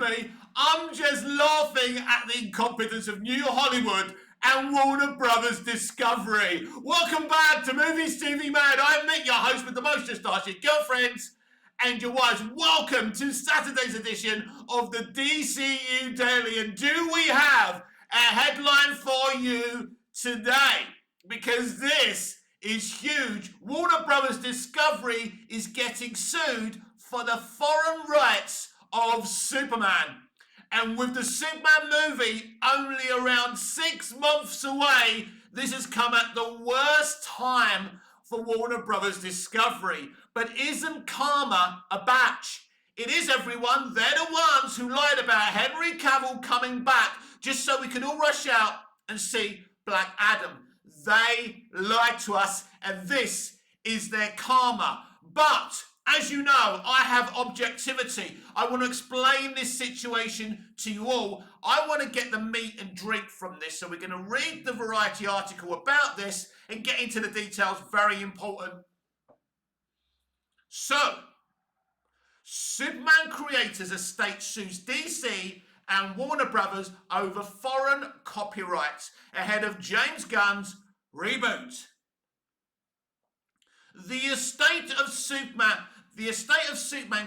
me, I'm just laughing at the incompetence of New Hollywood and Warner Brothers Discovery. Welcome back to Movies TV Mad. I'm Nick, your host with the most, just ask your girlfriends and your wives. Welcome to Saturday's edition of the DCU Daily. And do we have a headline for you today? Because this is huge. Warner Brothers Discovery is getting sued for the foreign rights of Superman. And with the Superman movie only around 6 months away, this has come at the worst time for Warner Brothers Discovery. But isn't karma a batch? It is, everyone. They're the ones who lied about Henry Cavill coming back just so we could all rush out and see Black Adam. They lied to us, and this is their karma. But as you know, I have objectivity. I want to explain this situation to you all. I want to get the meat and drink from this. So we're going to read the Variety article about this and get into the details. Very important. So, Superman creators estate sues DC and Warner Brothers over foreign copyrights ahead of James Gunn's reboot. The estate of Superman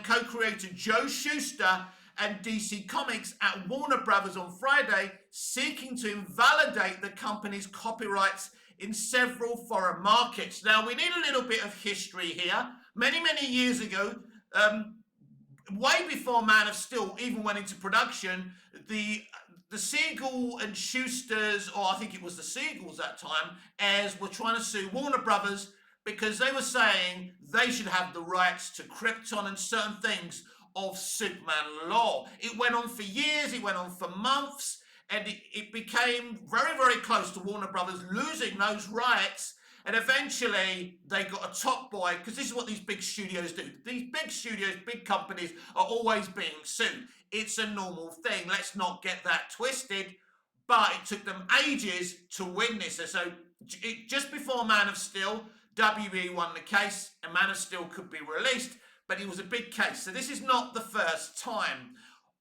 co-creator Joe Shuster and DC Comics at Warner Brothers on Friday, seeking to invalidate the company's copyrights in several foreign markets. Now, we need a little bit of history here. Many years ago, way before Man of Steel even went into production, the Siegel and Schusters, or I think it was the Siegels at that time, as were trying to sue Warner Brothers because they were saying they should have the rights to Krypton and certain things of Superman lore. It went on for years, it went on for months, and it became very close to Warner Brothers losing those rights. And eventually, they got a top boy, because this is what these big studios do. These big studios, big companies are always being sued. It's a normal thing. Let's not get that twisted. But it took them ages to win this. So just before Man of Steel, WB won the case, and Man of Steel could be released. But it was a big case. So this is not the first time.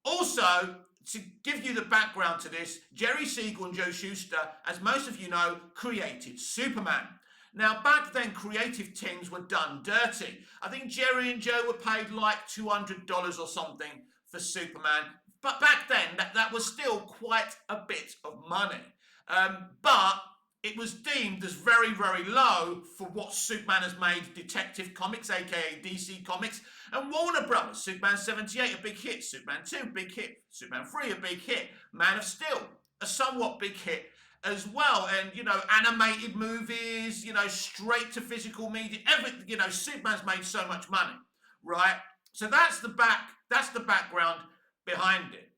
Also, to give you the background to this, Jerry Siegel and Joe Shuster, as most of you know, created Superman. Now, back then, creative teams were done dirty. I think Jerry and Joe were paid like $200 or something for Superman. But back then, that was still quite a bit of money. But it was deemed as very low for what Superman has made Detective Comics, aka DC Comics, and Warner Brothers. Superman 78, a big hit. Superman 2, big hit. Superman 3, a big hit. Man of Steel, a somewhat big hit as well. And, animated movies, straight to physical media, everything, Superman's made so much money, right? So that's the background behind it.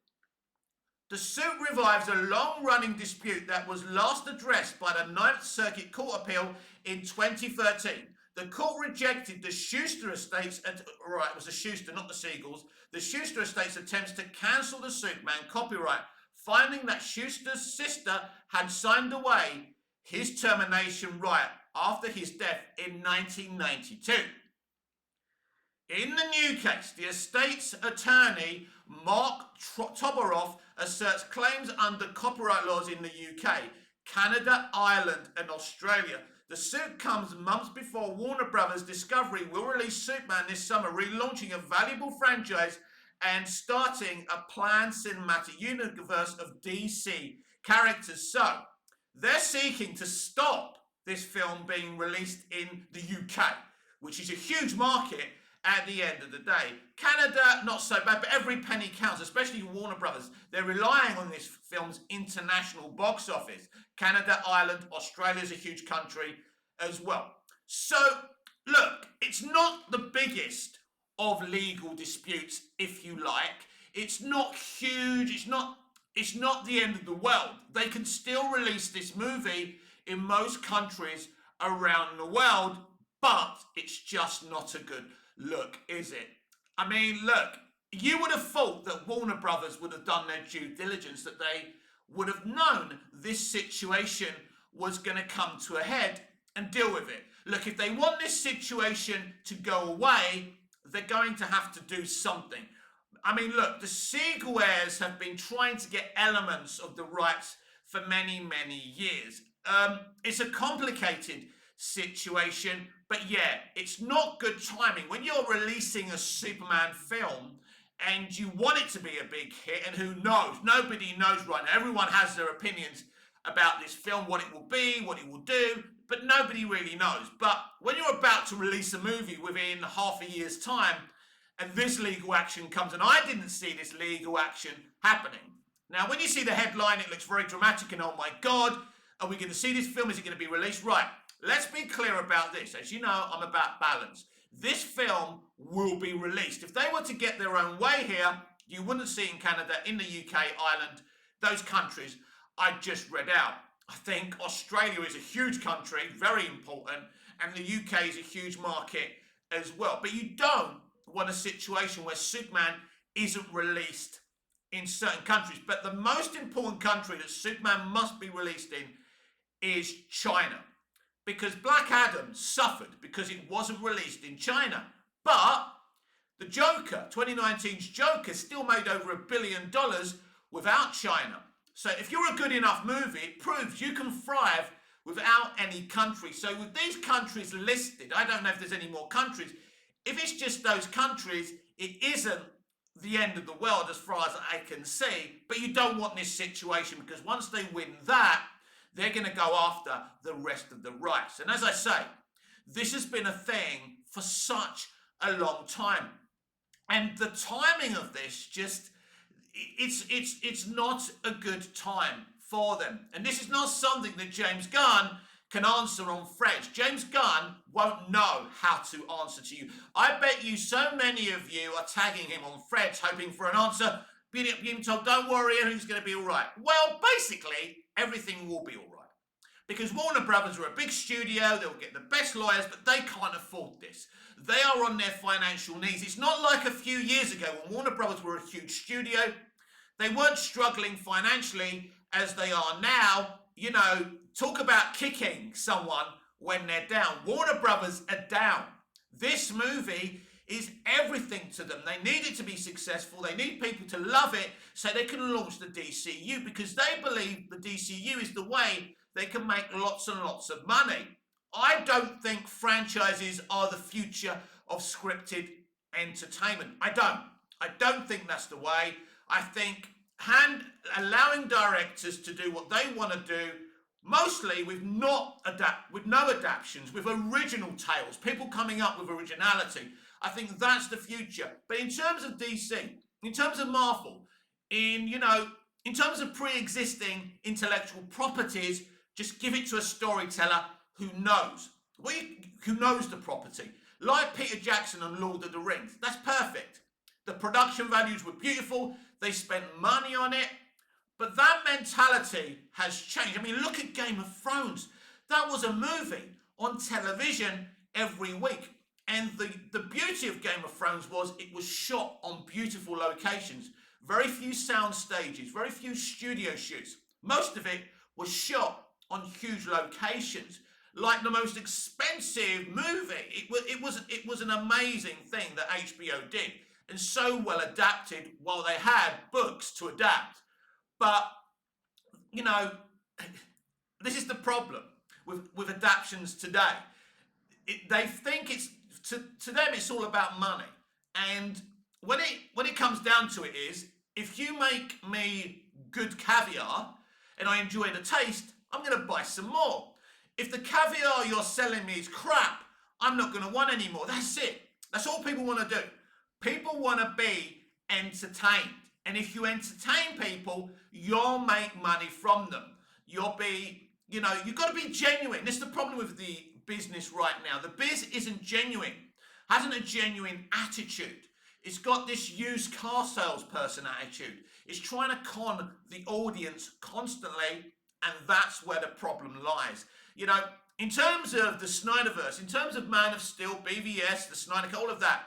The suit revives a long-running dispute that was last addressed by the Ninth Circuit Court appeal in 2013. The court rejected the Shuster estate's, it was the Shuster, not the Siegels, the Shuster estate's attempts to cancel the Superman copyright, finding that Shuster's sister had signed away his termination right after his death in 1992. In the new case, the estate's attorney, Mark Toberoff, asserts claims under copyright laws in the UK, Canada, Ireland, and Australia. The suit comes months before Warner Brothers Discovery will release Superman this summer, relaunching a valuable franchise and starting a planned cinematic universe of DC characters. So, they're seeking to stop this film being released in the UK, which is a huge market at the end of the day. Canada, not so bad, but every penny counts, especially Warner Brothers. They're relying on this film's international box office. Canada, Ireland, Australia's a huge country as well. So, look, it's not the biggest of legal disputes, if you like. It's not huge. It's not the end of the world. They can still release this movie in most countries around the world, but it's just not a good look, is it? I mean, look, you would have thought that Warner Brothers would have done their due diligence, that they would have known this situation was going to come to a head and deal with it. Look, if they want this situation to go away, they're going to have to do something. I mean, look, the Seguers have been trying to get elements of the rights for many, many years. It's a complicated situation, but yeah, it's not good timing. When you're releasing a Superman film and you want it to be a big hit, and who knows? Nobody knows right now. Everyone has their opinions about this film, what it will be, what it will do, but nobody really knows. But when you're about to release a movie within half a year's time, and this legal action comes, and I didn't see this legal action happening. Now, when you see the headline, it looks very dramatic, and oh my God, are we going to see this film? Is it going to be released? Right, let's be clear about this. As you know, I'm about balance. This film will be released. If they were to get their own way here, you wouldn't see it in Canada, in the UK, Ireland, those countries I just read out. I think Australia is a huge country, very important, and the UK is a huge market as well. But you don't want a situation where Superman isn't released in certain countries. But the most important country that Superman must be released in is China. Because Black Adam suffered because it wasn't released in China. But the Joker, 2019's Joker, still made over $1 billion without China. So if you're a good enough movie, it proves you can thrive without any country. So with these countries listed, I don't know if there's any more countries. If it's just those countries, it isn't the end of the world as far as I can see. But you don't want this situation, because once they win that, they're going to go after the rest of the rights. And as I say, this has been a thing for such a long time. And the timing of this just, it's not a good time for them. And this is not something that James Gunn can answer on Threads. James Gunn won't know how to answer to you. I bet you so many of you are tagging him on Threads hoping for an answer, being told, don't worry, everything's going to be all right. Well, basically, everything will be all right. Because Warner Brothers are a big studio, they'll get the best lawyers, but they can't afford this. They are on their financial knees. It's not like a few years ago when Warner Brothers were a huge studio. They weren't struggling financially as they are now. You know, talk about kicking someone when they're down. Warner Brothers are down. This movie is everything to them. They need it to be successful. They need people to love it so they can launch the DCU, because they believe the DCU is the way they can make lots and lots of money. I don't think franchises are the future of scripted entertainment. I don't think that's the way. I think allowing directors to do what they want to do, mostly with no adaptations, with original tales, people coming up with originality. I think that's the future. But in terms of DC, in terms of Marvel, in terms of pre-existing intellectual properties, just give it to a storyteller who knows. Who knows the property. Like Peter Jackson and Lord of the Rings. That's perfect. The production values were beautiful. They spent money on it. But that mentality has changed. I mean, look at Game of Thrones. That was a movie on television every week. And the beauty of Game of Thrones was it was shot on beautiful locations. Very few sound stages, very few studio shoots. Most of it was shot on huge locations. Like the most expensive movie. It was an amazing thing that HBO did. And so well adapted while they had books to adapt. But, you know, this is the problem with adaptations today. They think to them it's all about money. And when it comes down to it is, if you make me good caviar and I enjoy the taste, I'm going to buy some more. If the caviar you're selling me is crap, I'm not going to want any more. That's it. That's all people want to do. People want to be entertained. And if you entertain people, you'll make money from them. You've got to be genuine. This is the problem with the business right now. The biz isn't genuine. Hasn't a genuine attitude. It's got this used car salesperson attitude. It's trying to con the audience constantly, and that's where the problem lies. You know, in terms of the Snyderverse, in terms of Man of Steel, BVS, the Snyder Cut, all of that,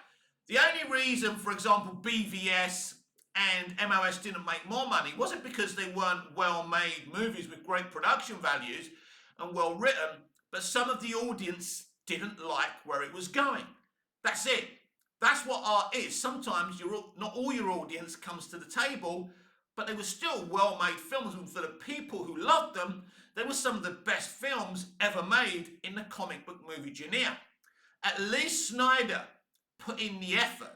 the only reason, for example, BVS and MOS didn't make more money wasn't because they weren't well-made movies with great production values and well-written, but some of the audience didn't like where it was going. That's it. That's what art is. Sometimes not all your audience comes to the table, but they were still well-made films, and for the people who loved them, they were some of the best films ever made in the comic book movie genre. At least Snyder put in the effort.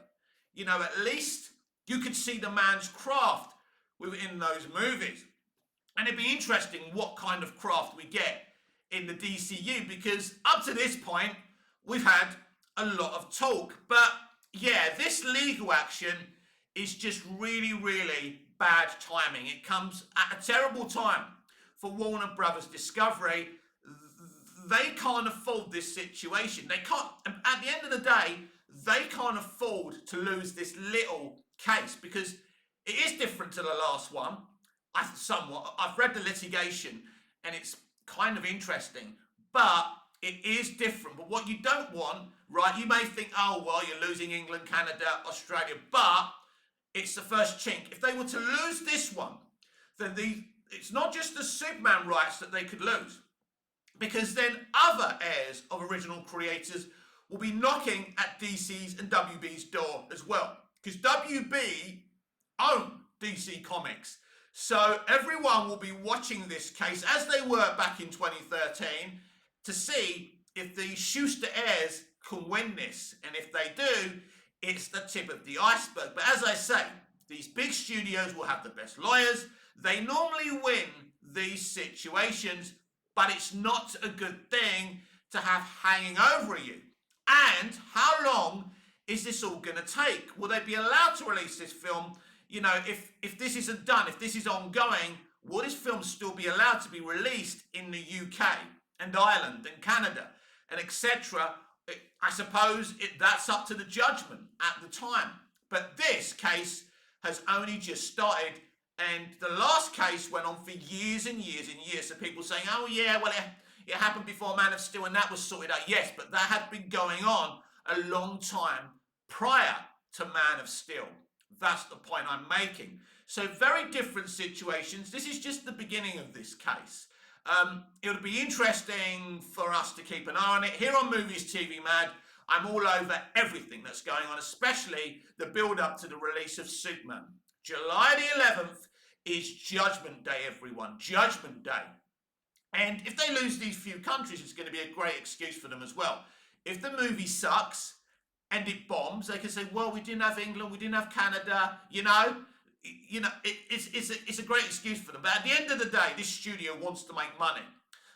At least you could see the man's craft within those movies. And it'd be interesting what kind of craft we get in the DCU, because up to this point, we've had a lot of talk. But yeah, this legal action is just really, really bad timing. It comes at a terrible time for Warner Brothers Discovery. They can't afford this situation. They can't, at the end of the day, they can't afford to lose this little case, because it is different to the last one. I've read the litigation and it's kind of interesting, but it is different. But what you don't want, right, you may think, oh, well, you're losing England, Canada, Australia, but it's the first chink. If they were to lose this one, then it's not just the Superman rights that they could lose, because then other heirs of original creators will be knocking at DC's and WB's door as well, because WB own DC Comics. So everyone will be watching this case, as they were back in 2013, to see if the Schuster heirs can win this. And if they do, it's the tip of the iceberg. But as I say, these big studios will have the best lawyers. They normally win these situations, but it's not a good thing to have hanging over you. And how long is this all going to take? Will they be allowed to release this film? If this isn't done, if this is ongoing, will this film still be allowed to be released in the UK and Ireland and Canada and etc.? I suppose that's up to the judgment at the time. But this case has only just started, and the last case went on for years and years and years. So people saying, oh yeah, well, it happened before Man of Steel and that was sorted out. Yes, but that had been going on a long time prior to Man of Steel. That's the point I'm making. So very different situations. This is just the beginning of this case. It'll be interesting for us to keep an eye on it. Here on Movies TV Mad, I'm all over everything that's going on, especially the build-up to the release of Superman. July the 11th is Judgment Day, everyone. Judgment Day. And if they lose these few countries, it's going to be a great excuse for them as well. If the movie sucks and it bombs, they can say, well, we didn't have England, we didn't have Canada, it's a great excuse for them. But at the end of the day, this studio wants to make money.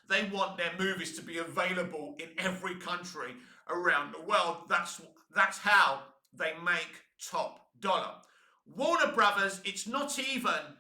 They want their movies to be available in every country around the world. That's how they make top dollar. Warner Brothers, it's not even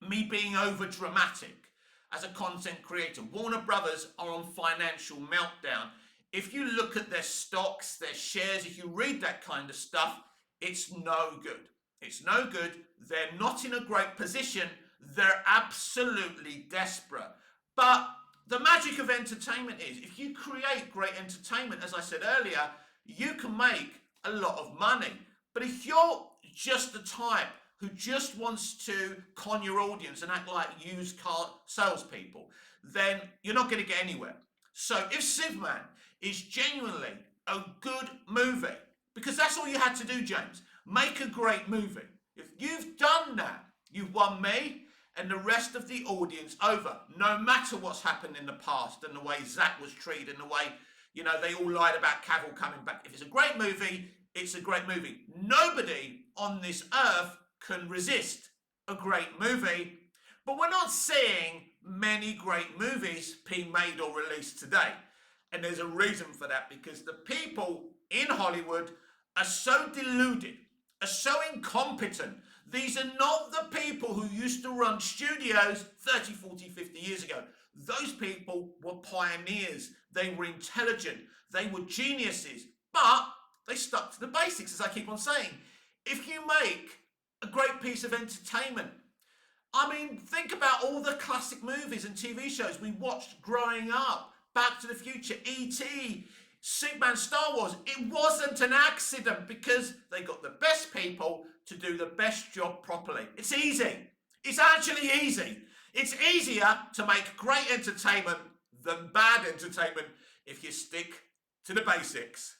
me being over dramatic as a content creator. Warner Brothers are on financial meltdown. If you look at their stocks, their shares, if you read that kind of stuff, it's no good. It's no good. They're not in a great position. They're absolutely desperate. But the magic of entertainment is, if you create great entertainment, as I said earlier, you can make a lot of money. But if you're just the type who just wants to con your audience and act like used car salespeople, then you're not going to get anywhere. So if Superman is genuinely a good movie, because that's all you had to do, James, make a great movie. If you've done that, you've won me and the rest of the audience over, no matter what's happened in the past and the way Zack was treated and the way, they all lied about Cavill coming back. If it's a great movie, it's a great movie. Nobody on this earth can resist a great movie, but we're not seeing many great movies being made or released today. And there's a reason for that, because the people in Hollywood are so deluded, are so incompetent. These are not the people who used to run studios 30, 40, 50 years ago. Those people were pioneers. They were intelligent. They were geniuses. But they stuck to the basics, as I keep on saying. If you make a great piece of entertainment, think about all the classic movies and TV shows we watched growing up. Back to the Future, E.T., Superman, Star Wars. It wasn't an accident, because they got the best people to do the best job properly. It's easy. It's actually easy. It's easier to make great entertainment than bad entertainment if you stick to the basics.